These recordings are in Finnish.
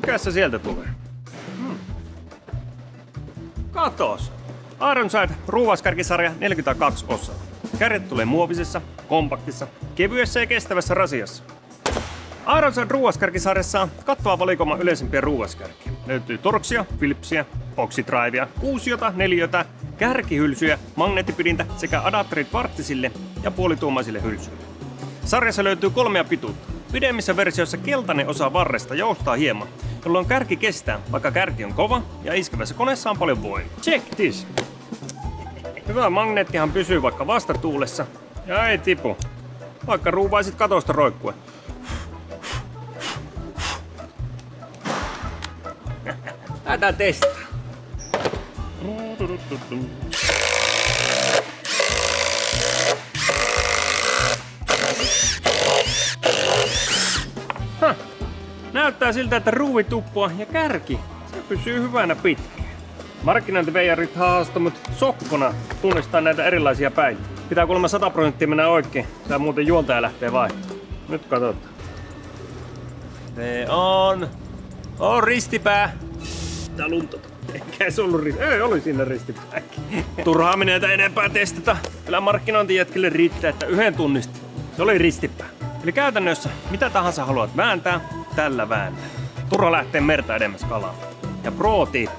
Mikä se sieltä tulee? Katos! Ironside ruuvaskärkisarja 42 osaa. Kärjet tulee muovisessa, kompaktissa, kevyessä ja kestävässä rasiassa. Ironside ruuvaskärkisarjassa on kattava valikoima yleisimpiä ruuvaskärkiä. Löytyy torksia, Philipsiä, boxidrivea, kuusiota, neliötä, kärkihylsyjä, magneettipidintä sekä adapterit varttisille ja puolituumaisille hylsyille. Sarjassa löytyy 3 pituutta. Pidemmissä versioissa keltainen osa varresta joustaa hieman, jolloin kärki kestää, vaikka kärki on kova ja iskevässä koneessa on paljon voimaa. Check this! Hyvä magneettihan pysyy vaikka vastatuulessa ja ei tipu, vaikka ruuvaisit katosta roikkuen. Lähdetään testaa. Näyttää siltä, että ruuvituppua ja kärki se pysyy hyvänä pitkään. Markkinointiveijarit haastavat sokkona tunnistaa näitä erilaisia päitä. Pitää kuulemma 100% mennä oikein, tai muuten juontaja lähtee vaihtoon. Nyt katsotaan. Se on ristipää. Tää luntota. Eikä se ollut ristipää. Ei, oli siinä ristipääkin. Turhaa minä näitä enempää testata. Kyllä markkinointijätkille riittää, että yhden tunnisti. Se oli ristipää. Eli käytännössä mitä tahansa haluat vääntää, tällä vääntää. Turha lähtee merta edemmäs kalaa. Ja pro tip.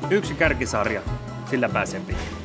1 kärkisarja, sillä pääsee pitkälle.